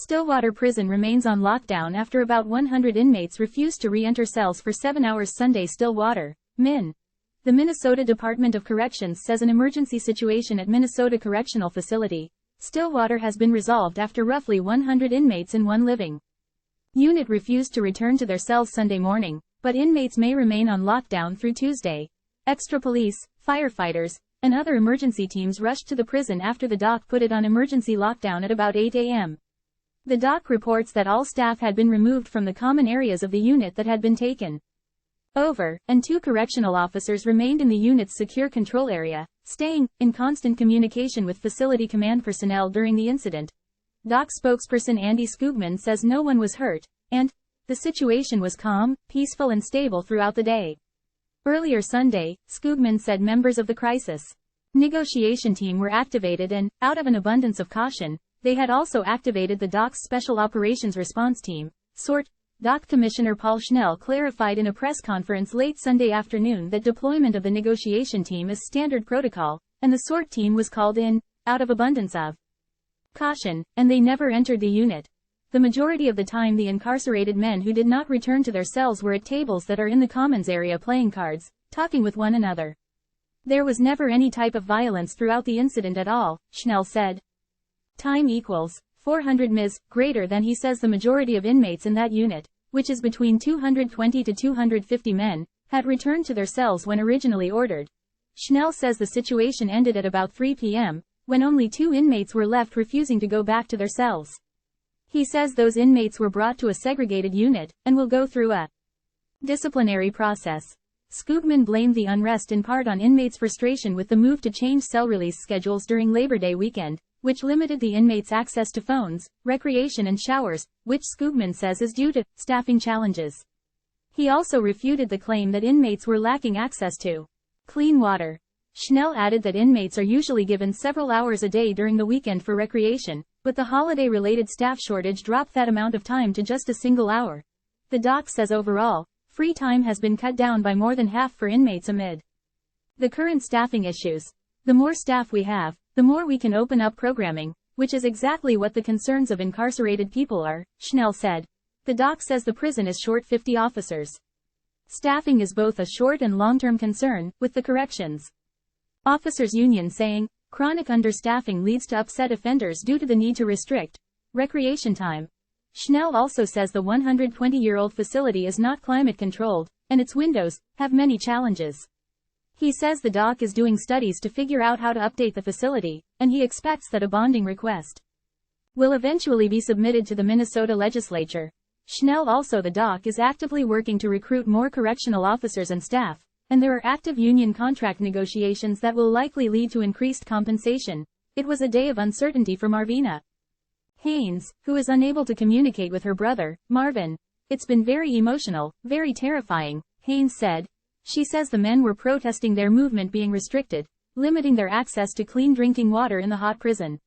Stillwater Prison remains on lockdown after about 100 inmates refused to re-enter cells for 7 hours Sunday. Stillwater, Minn. The Minnesota Department of Corrections says an emergency situation at Minnesota Correctional Facility, Stillwater has been resolved after roughly 100 inmates in one living unit refused to return to their cells Sunday morning, but inmates may remain on lockdown through Tuesday. Extra police, firefighters, and other emergency teams rushed to the prison after the doc put it on emergency lockdown at about 8 a.m. The doc reports that all staff had been removed from the common areas of the unit that had been taken over, and 2 correctional officers remained in the unit's secure control area, staying in constant communication with facility command personnel during the incident. Doc spokesperson Andy Skoogman says no one was hurt, and the situation was calm, peaceful and stable throughout the day. Earlier Sunday, Skoogman said members of the crisis negotiation team were activated and, out of an abundance of caution, they had also activated the doc's Special Operations Response Team, SORT. Doc Commissioner Paul Schnell clarified in a press conference late Sunday afternoon that deployment of the negotiation team is standard protocol, and the SORT team was called in, out of abundance of caution, and they never entered the unit. The majority of the time the incarcerated men who did not return to their cells were at tables that are in the commons area playing cards, talking with one another. There was never any type of violence throughout the incident at all, Schnell said. Time equals 400 ms, greater than he says the majority of inmates in that unit, which is between 220 to 250 men, had returned to their cells when originally ordered. Schnell says the situation ended at about 3 p.m., when only 2 inmates were left refusing to go back to their cells. He says those inmates were brought to a segregated unit, and will go through a disciplinary process. Skoogman blamed the unrest in part on inmates' frustration with the move to change cell release schedules during Labor Day weekend, which limited the inmates' access to phones, recreation and showers, which Skoogman says is due to staffing challenges. He also refuted the claim that inmates were lacking access to clean water. Schnell added that inmates are usually given several hours a day during the weekend for recreation, but the holiday-related staff shortage dropped that amount of time to just a single hour. The doc says overall, free time has been cut down by more than half for inmates amid the current staffing issues. The more staff we have, the more we can open up programming, which is exactly what the concerns of incarcerated people are, Schnell said. The doc says the prison is short 50 officers. Staffing is both a short and long-term concern, with the Corrections Officers Union saying, chronic understaffing leads to upset offenders due to the need to restrict recreation time. Schnell also says the 120-year-old facility is not climate-controlled, and its windows have many challenges. He says the doc is doing studies to figure out how to update the facility, and he expects that a bonding request will eventually be submitted to the Minnesota legislature. Schnell also the doc is actively working to recruit more correctional officers and staff, and there are active union contract negotiations that will likely lead to increased compensation. It was a day of uncertainty for Marvina Haynes, who is unable to communicate with her brother, Marvin. It's been very emotional, very terrifying, Haynes said. She says the men were protesting their movement being restricted, limiting their access to clean drinking water in the hot prison.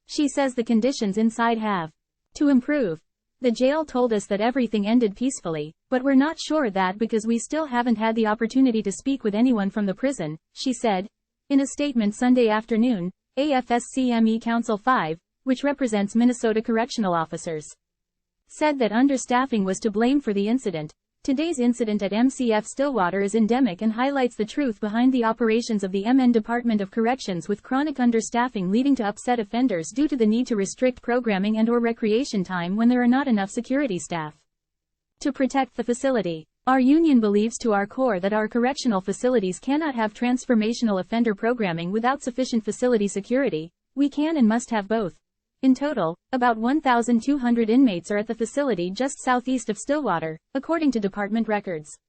She says the conditions inside have to improve. The jail told us that everything ended peacefully, but we're not sure that because we still haven't had the opportunity to speak with anyone from the prison, she said. In a statement Sunday afternoon, AFSCME Council 5, which represents Minnesota correctional officers, said that understaffing was to blame for the incident. Today's incident at MCF Stillwater is endemic and highlights the truth behind the operations of the MN Department of Corrections, with chronic understaffing leading to upset offenders due to the need to restrict programming and/or recreation time when there are not enough security staff to protect the facility. Our union believes to our core that our correctional facilities cannot have transformational offender programming without sufficient facility security. We can and must have both. In total, about 1,200 inmates are at the facility just southeast of Stillwater, according to department records.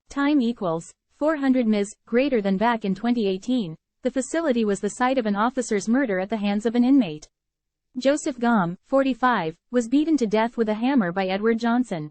Time equals 400 ms, greater than back in 2018. The facility was the site of an officer's murder at the hands of an inmate. Joseph Gom, 45, was beaten to death with a hammer by Edward Johnson.